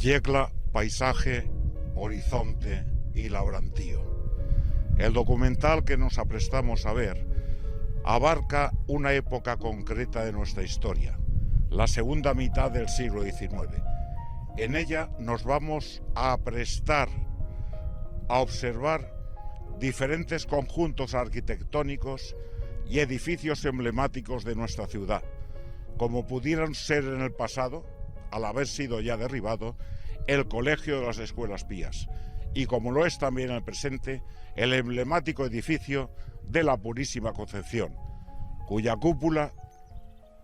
Yecla, paisaje, horizonte y labrantío. El documental que nos aprestamos a ver abarca una época concreta de nuestra historia, la segunda mitad del siglo XIX. En ella nos vamos a prestar a observar diferentes conjuntos arquitectónicos y edificios emblemáticos de nuestra ciudad, como pudieron ser en el pasado, al haber sido ya derribado, el Colegio de las Escuelas Pías, y como lo es también en el presente, el emblemático edificio de la Purísima Concepción, cuya cúpula,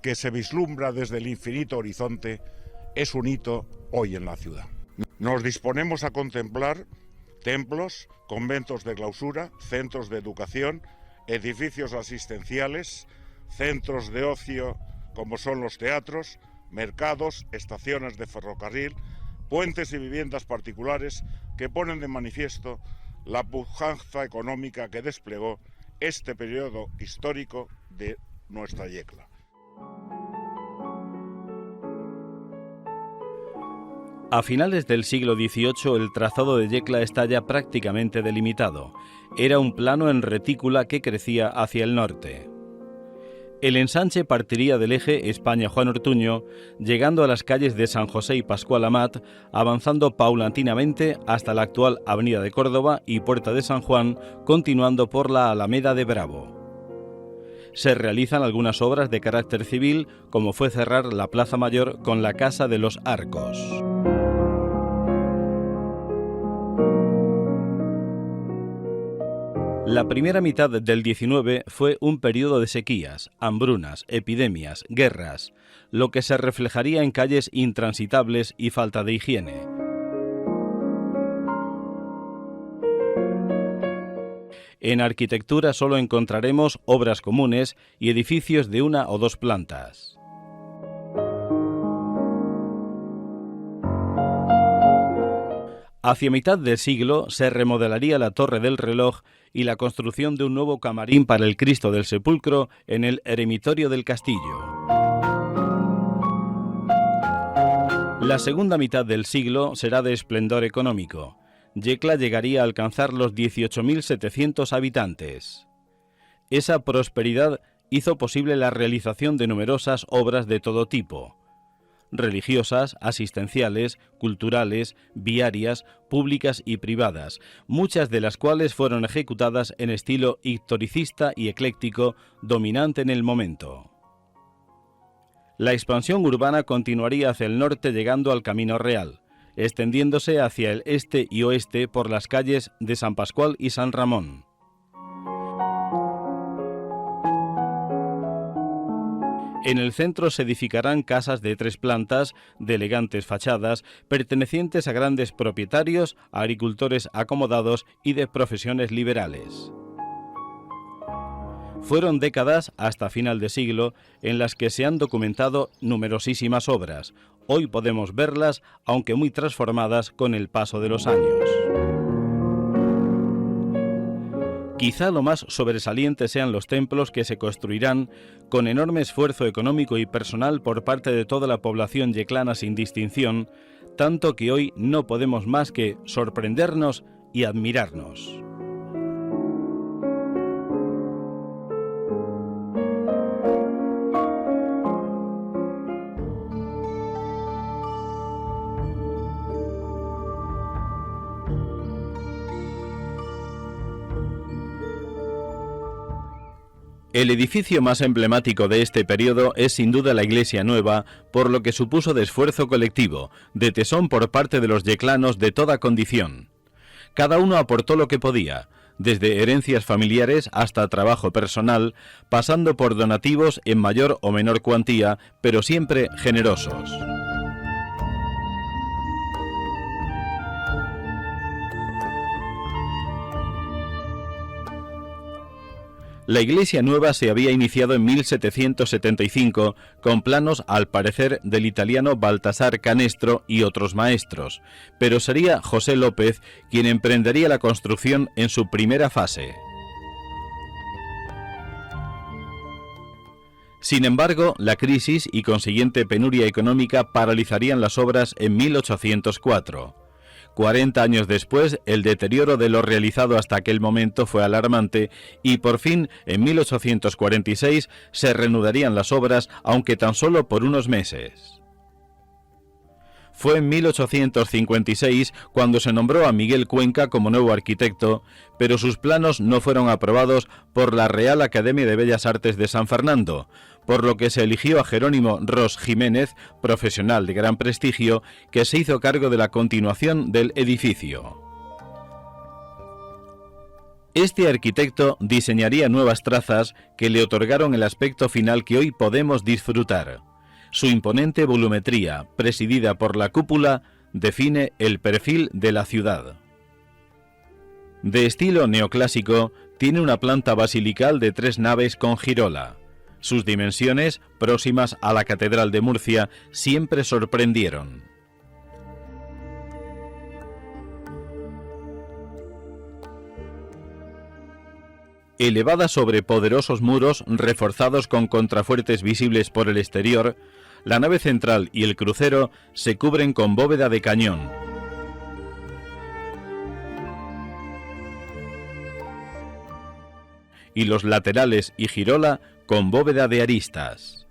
que se vislumbra desde el infinito horizonte, es un hito hoy en la ciudad. Nos disponemos a contemplar templos, conventos de clausura, centros de educación, edificios asistenciales, centros de ocio como son los teatros, mercados, estaciones de ferrocarril, puentes y viviendas particulares que ponen de manifiesto la pujanza económica que desplegó este periodo histórico de nuestra Yecla. A finales del siglo XVIII el trazado de Yecla está ya prácticamente delimitado. Era un plano en retícula que crecía hacia el norte. El ensanche partiría del eje España-Juan Ortuño, llegando a las calles de San José y Pascual Amat, avanzando paulatinamente hasta la actual Avenida de Córdoba y Puerta de San Juan, continuando por la Alameda de Bravo. Se realizan algunas obras de carácter civil, como fue cerrar la Plaza Mayor con la Casa de los Arcos. La primera mitad del XIX fue un periodo de sequías, hambrunas, epidemias, guerras, lo que se reflejaría en calles intransitables y falta de higiene. En arquitectura solo encontraremos obras comunes y edificios de una o dos plantas. Hacia mitad del siglo se remodelaría la Torre del Reloj y la construcción de un nuevo camarín para el Cristo del Sepulcro en el eremitorio del castillo. La segunda mitad del siglo será de esplendor económico. Yecla llegaría a alcanzar los 18.700 habitantes. Esa prosperidad hizo posible la realización de numerosas obras de todo tipo: religiosas, asistenciales, culturales, viarias, públicas y privadas, muchas de las cuales fueron ejecutadas en estilo historicista y ecléctico, dominante en el momento. La expansión urbana continuaría hacia el norte llegando al Camino Real, extendiéndose hacia el este y oeste por las calles de San Pascual y San Ramón. En el centro se edificarán casas de 3 plantas, de elegantes fachadas, pertenecientes a grandes propietarios, a agricultores acomodados y de profesiones liberales. Fueron décadas, hasta final de siglo, en las que se han documentado numerosísimas obras. Hoy podemos verlas, aunque muy transformadas con el paso de los años. Quizá lo más sobresaliente sean los templos que se construirán con enorme esfuerzo económico y personal por parte de toda la población yeclana sin distinción, tanto que hoy no podemos más que sorprendernos y admirarnos. El edificio más emblemático de este periodo es sin duda la Iglesia Nueva, por lo que supuso de esfuerzo colectivo, de tesón por parte de los yeclanos de toda condición. Cada uno aportó lo que podía, desde herencias familiares hasta trabajo personal, pasando por donativos en mayor o menor cuantía, pero siempre generosos. La iglesia nueva se había iniciado en 1775 con planos, al parecer, del italiano Baltasar Canestro y otros maestros, pero sería José López quien emprendería la construcción en su primera fase. Sin embargo, la crisis y consiguiente penuria económica paralizarían las obras en 1804. 40 años después, el deterioro de lo realizado hasta aquel momento fue alarmante y por fin, en 1846, se reanudarían las obras, aunque tan solo por unos meses. Fue en 1856 cuando se nombró a Miguel Cuenca como nuevo arquitecto, pero sus planos no fueron aprobados por la Real Academia de Bellas Artes de San Fernando, por lo que se eligió a Jerónimo Ros Jiménez, profesional de gran prestigio, que se hizo cargo de la continuación del edificio. Este arquitecto diseñaría nuevas trazas que le otorgaron el aspecto final que hoy podemos disfrutar. Su imponente volumetría, presidida por la cúpula, define el perfil de la ciudad. De estilo neoclásico, tiene una planta basilical de 3 naves con girola. Sus dimensiones, próximas a la Catedral de Murcia, siempre sorprendieron. Elevada sobre poderosos muros reforzados con contrafuertes visibles por el exterior, la nave central y el crucero se cubren con bóveda de cañón. Y los laterales y girola con bóveda de aristas.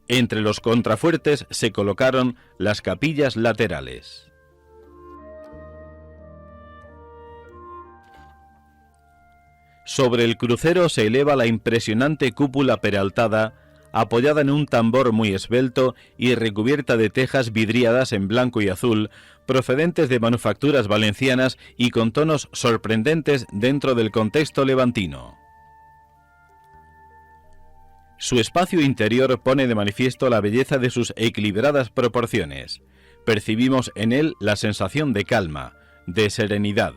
Entre los contrafuertes se colocaron las capillas laterales. Sobre el crucero se eleva la impresionante cúpula peraltada, apoyada en un tambor muy esbelto y recubierta de tejas vidriadas en blanco y azul, procedentes de manufacturas valencianas y con tonos sorprendentes dentro del contexto levantino. Su espacio interior pone de manifiesto la belleza de sus equilibradas proporciones. Percibimos en él la sensación de calma, de serenidad.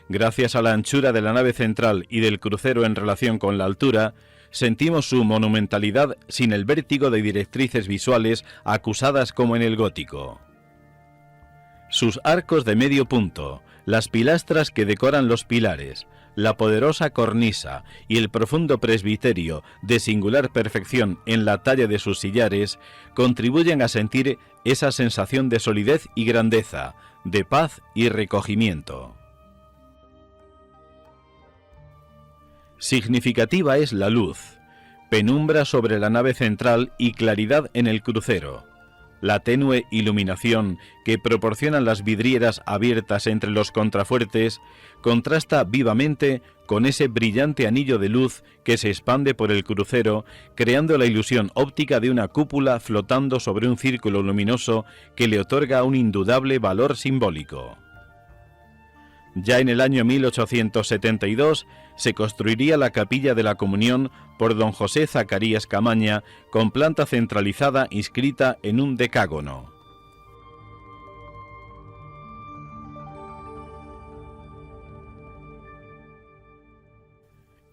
Gracias a la anchura de la nave central y del crucero en relación con la altura, sentimos su monumentalidad sin el vértigo de directrices visuales acusadas como en el gótico. Sus arcos de medio punto, las pilastras que decoran los pilares, la poderosa cornisa y el profundo presbiterio de singular perfección en la talla de sus sillares contribuyen a sentir esa sensación de solidez y grandeza, de paz y recogimiento. Significativa es la luz, penumbra sobre la nave central y claridad en el crucero. La tenue iluminación que proporcionan las vidrieras abiertas entre los contrafuertes contrasta vivamente con ese brillante anillo de luz que se expande por el crucero, creando la ilusión óptica de una cúpula flotando sobre un círculo luminoso que le otorga un indudable valor simbólico. Ya en el año 1872 se construiría la Capilla de la Comunión por don José Zacarías Camaña, con planta centralizada inscrita en un decágono.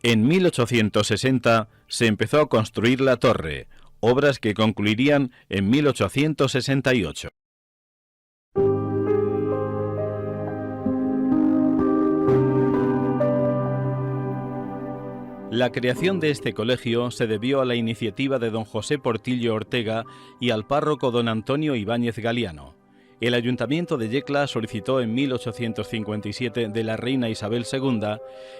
En 1860 se empezó a construir la torre, obras que concluirían en 1868. La creación de este colegio se debió a la iniciativa de don José Portillo Ortega y al párroco don Antonio Ibáñez Galiano. El Ayuntamiento de Yecla solicitó en 1857 de la reina Isabel II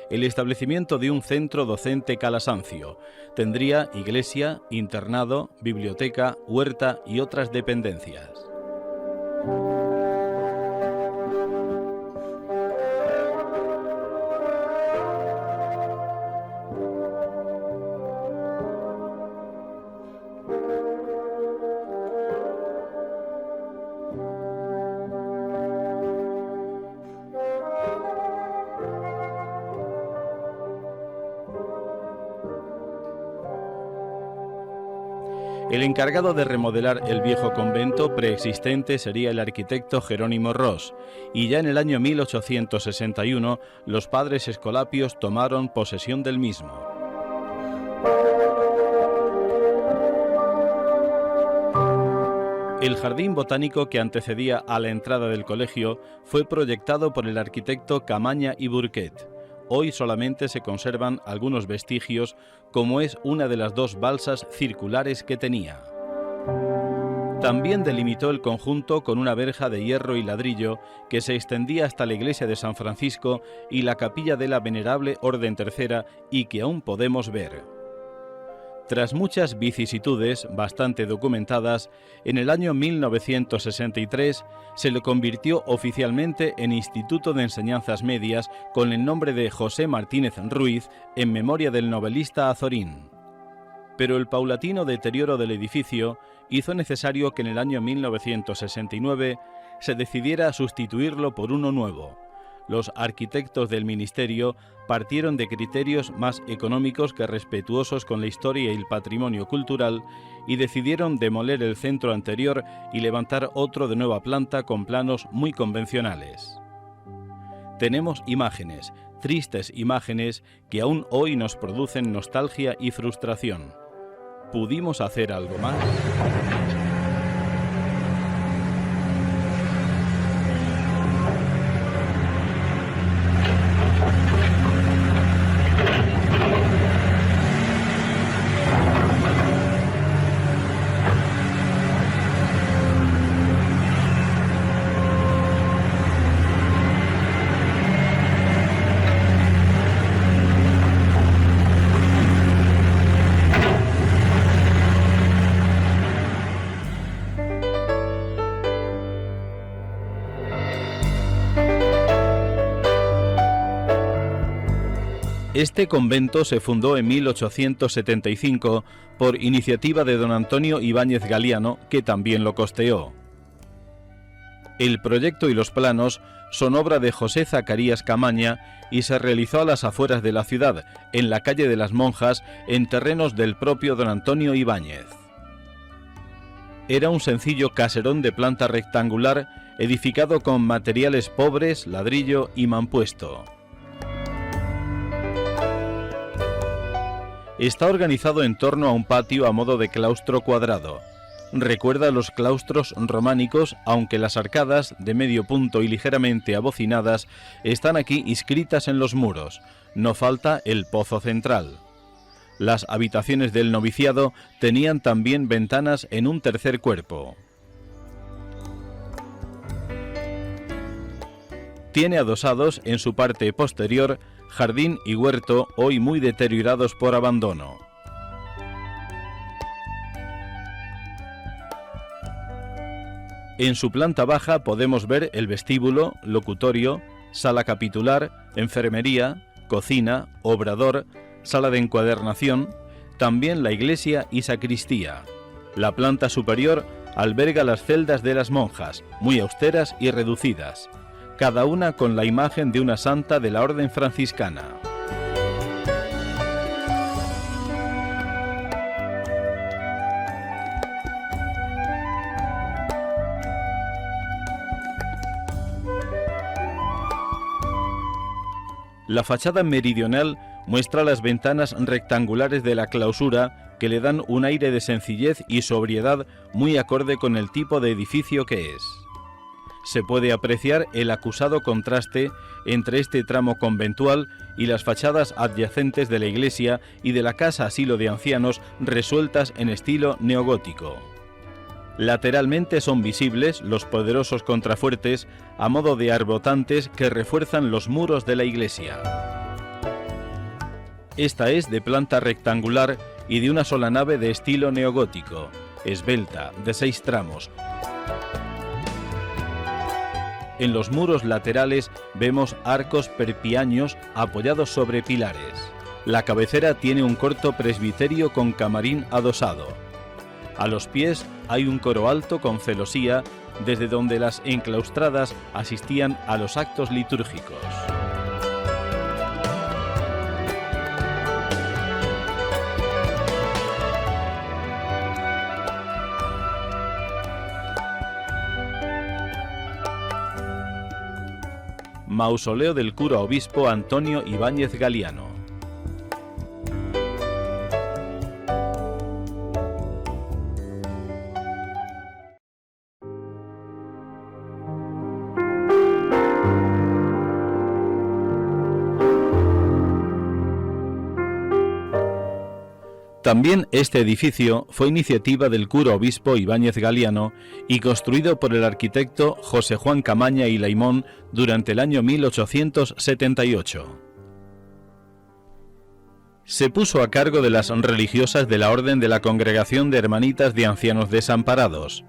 el establecimiento de un centro docente calasancio. Tendría iglesia, internado, biblioteca, huerta y otras dependencias. El encargado de remodelar el viejo convento preexistente sería el arquitecto Jerónimo Ros, y ya en el año 1861 los padres escolapios tomaron posesión del mismo. El jardín botánico que antecedía a la entrada del colegio fue proyectado por el arquitecto Camaña y Burquet. Hoy solamente se conservan algunos vestigios, como es una de las dos balsas circulares que tenía. También delimitó el conjunto con una verja de hierro y ladrillo que se extendía hasta la iglesia de San Francisco y la capilla de la Venerable Orden Tercera y que aún podemos ver. Tras muchas vicisitudes, bastante documentadas, en el año 1963 se le convirtió oficialmente en Instituto de Enseñanzas Medias con el nombre de José Martínez Ruiz en memoria del novelista Azorín. Pero el paulatino deterioro del edificio hizo necesario que en el año 1969 se decidiera sustituirlo por uno nuevo. Los arquitectos del ministerio partieron de criterios más económicos que respetuosos con la historia y el patrimonio cultural y decidieron demoler el centro anterior y levantar otro de nueva planta con planos muy convencionales. Tenemos imágenes, tristes imágenes, que aún hoy nos producen nostalgia y frustración. ¿Pudimos hacer algo más? Este convento se fundó en 1875 por iniciativa de don Antonio Ibáñez Galiano, que también lo costeó. El proyecto y los planos son obra de José Zacarías Camaña y se realizó a las afueras de la ciudad, en la calle de las Monjas, en terrenos del propio don Antonio Ibáñez. Era un sencillo caserón de planta rectangular, edificado con materiales pobres, ladrillo y mampuesto. Está organizado en torno a un patio a modo de claustro cuadrado. Recuerda a los claustros románicos, aunque las arcadas, de medio punto y ligeramente abocinadas, están aquí inscritas en los muros. No falta el pozo central. Las habitaciones del noviciado tenían también ventanas en un tercer cuerpo. Tiene adosados en su parte posterior jardín y huerto, hoy muy deteriorados por abandono. En su planta baja podemos ver el vestíbulo, locutorio, sala capitular, enfermería, cocina, obrador, sala de encuadernación, también la iglesia y sacristía. La planta superior alberga las celdas de las monjas, muy austeras y reducidas, cada una con la imagen de una santa de la orden franciscana. La fachada meridional muestra las ventanas rectangulares de la clausura que le dan un aire de sencillez y sobriedad muy acorde con el tipo de edificio que es. Se puede apreciar el acusado contraste entre este tramo conventual y las fachadas adyacentes de la iglesia y de la casa asilo de ancianos resueltas en estilo neogótico. Lateralmente son visibles los poderosos contrafuertes a modo de arbotantes que refuerzan los muros de la iglesia. Esta es de planta rectangular y de una sola nave de estilo neogótico, esbelta, de 6 tramos. En los muros laterales vemos arcos perpiaños apoyados sobre pilares. La cabecera tiene un corto presbiterio con camarín adosado. A los pies hay un coro alto con celosía, desde donde las enclaustradas asistían a los actos litúrgicos. Mausoleo del cura obispo Antonio Ibáñez Galiano. También este edificio fue iniciativa del cura obispo Ibáñez Galiano y construido por el arquitecto José Juan Camaña y Laimón durante el año 1878. Se puso a cargo de las religiosas de la Orden de la Congregación de Hermanitas de Ancianos Desamparados.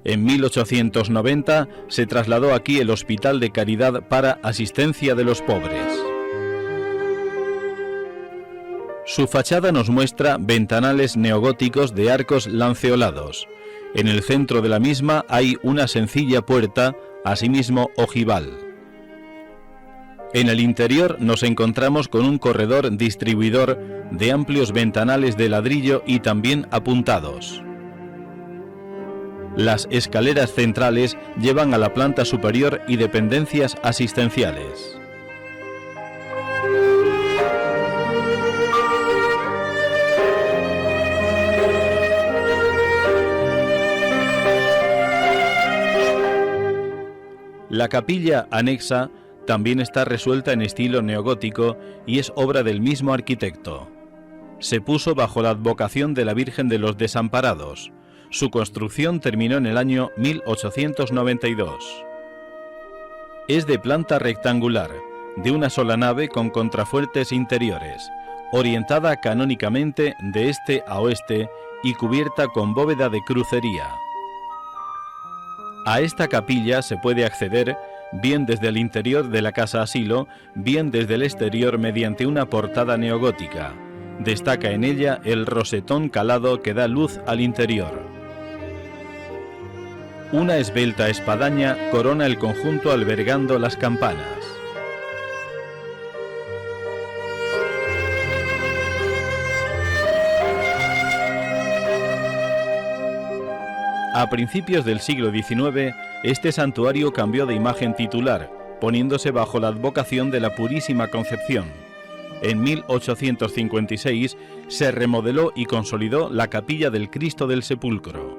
En 1890 se trasladó aquí el Hospital de Caridad para Asistencia de los Pobres. Su fachada nos muestra ventanales neogóticos de arcos lanceolados. En el centro de la misma hay una sencilla puerta, asimismo ojival. En el interior nos encontramos con un corredor distribuidor de amplios ventanales de ladrillo y también apuntados. Las escaleras centrales llevan a la planta superior y dependencias asistenciales. La capilla anexa también está resuelta en estilo neogótico y es obra del mismo arquitecto. Se puso bajo la advocación de la Virgen de los Desamparados. Su construcción terminó en el año 1892. Es de planta rectangular, de una sola nave con contrafuertes interiores, orientada canónicamente de este a oeste y cubierta con bóveda de crucería. A esta capilla se puede acceder bien desde el interior de la casa asilo, bien desde el exterior mediante una portada neogótica. Destaca en ella el rosetón calado que da luz al interior. Una esbelta espadaña corona el conjunto albergando las campanas. A principios del siglo XIX, este santuario cambió de imagen titular, poniéndose bajo la advocación de la Purísima Concepción. En 1856 se remodeló y consolidó la capilla del Cristo del Sepulcro.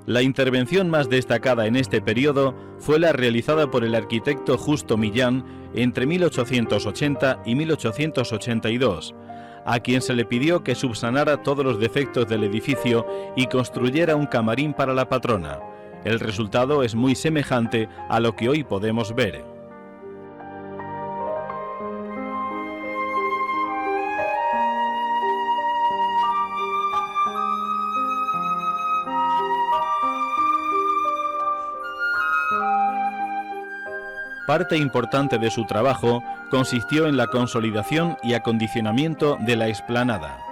La intervención más destacada en este periodo fue la realizada por el arquitecto Justo Millán entre 1880 y 1882, a quien se le pidió que subsanara todos los defectos del edificio y construyera un camarín para la patrona. El resultado es muy semejante a lo que hoy podemos ver. Parte importante de su trabajo consistió en la consolidación y acondicionamiento de la explanada.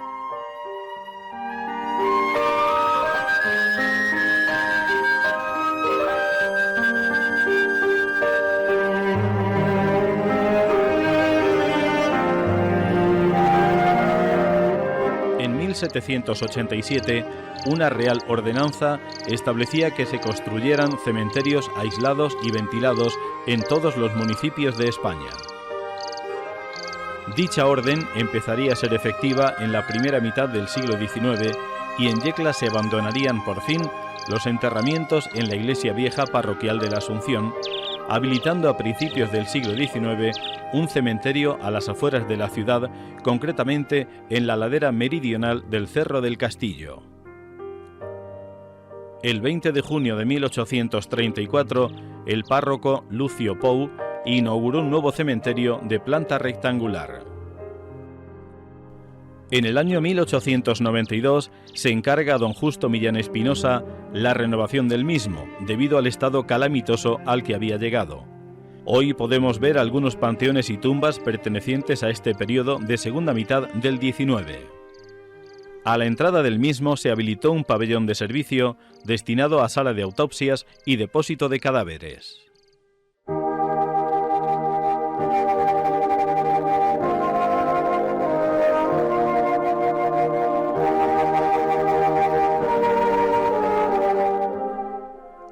En 1787, una real ordenanza establecía que se construyeran cementerios aislados y ventilados en todos los municipios de España. Dicha orden empezaría a ser efectiva en la primera mitad del siglo XIX y en Yecla se abandonarían por fin los enterramientos en la iglesia vieja parroquial de la Asunción, habilitando a principios del siglo XIX un cementerio a las afueras de la ciudad, concretamente en la ladera meridional del Cerro del Castillo. El 20 de junio de 1834, el párroco Lucio Pou inauguró un nuevo cementerio de planta rectangular. En el año 1892 se encarga a don Justo Millán Espinosa la renovación del mismo, debido al estado calamitoso al que había llegado. Hoy podemos ver algunos panteones y tumbas pertenecientes a este periodo de segunda mitad del XIX. A la entrada del mismo se habilitó un pabellón de servicio destinado a sala de autopsias y depósito de cadáveres.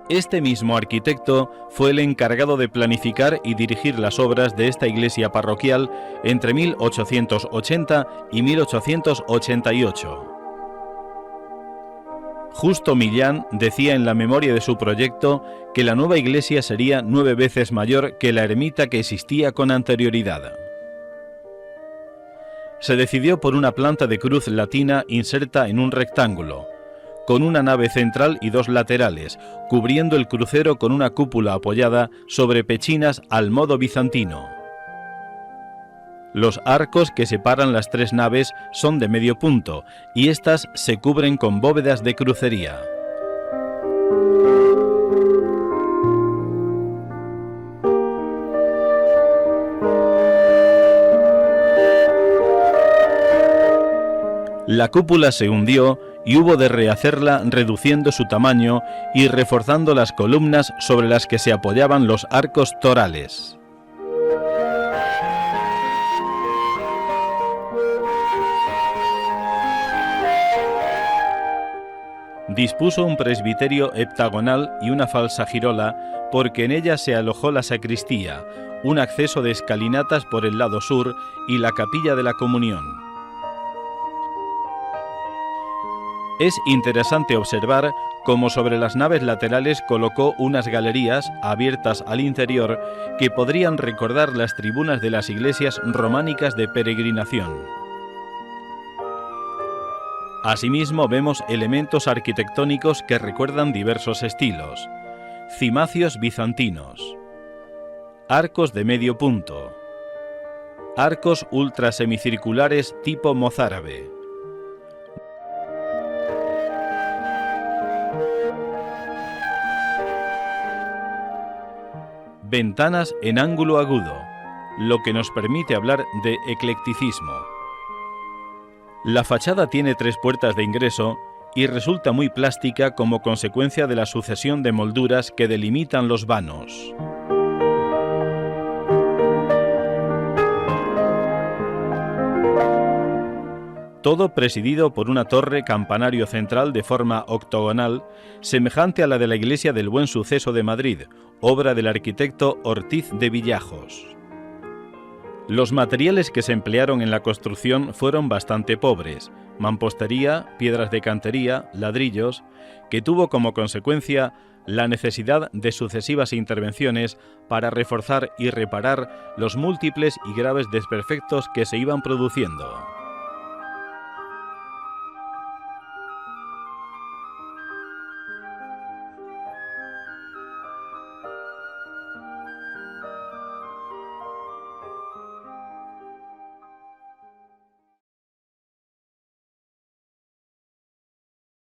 Este mismo arquitecto fue el encargado de planificar y dirigir las obras de esta iglesia parroquial entre 1880 y 1888. Justo Millán decía en la memoria de su proyecto que la nueva iglesia sería 9 veces mayor que la ermita que existía con anterioridad. Se decidió por una planta de cruz latina inserta en un rectángulo, con una nave central y dos laterales, cubriendo el crucero con una cúpula apoyada sobre pechinas al modo bizantino. Los arcos que separan las tres naves son de medio punto y éstas se cubren con bóvedas de crucería. La cúpula se hundió y hubo de rehacerla reduciendo su tamaño y reforzando las columnas sobre las que se apoyaban los arcos torales. Dispuso un presbiterio heptagonal y una falsa girola, porque en ella se alojó la sacristía, un acceso de escalinatas por el lado sur y la capilla de la Comunión. Es interesante observar cómo sobre las naves laterales colocó unas galerías abiertas al interior que podrían recordar las tribunas de las iglesias románicas de peregrinación. Asimismo vemos elementos arquitectónicos que recuerdan diversos estilos: cimacios bizantinos, arcos de medio punto, arcos ultrasemicirculares tipo mozárabe, ventanas en ángulo agudo, lo que nos permite hablar de eclecticismo. La fachada tiene tres puertas de ingreso y resulta muy plástica como consecuencia de la sucesión de molduras que delimitan los vanos. Todo presidido por una torre campanario central de forma octogonal, semejante a la de la iglesia del Buen Suceso de Madrid, obra del arquitecto Ortiz de Villajos. Los materiales que se emplearon en la construcción fueron bastante pobres: mampostería, piedras de cantería, ladrillos, que tuvo como consecuencia la necesidad de sucesivas intervenciones para reforzar y reparar los múltiples y graves desperfectos que se iban produciendo.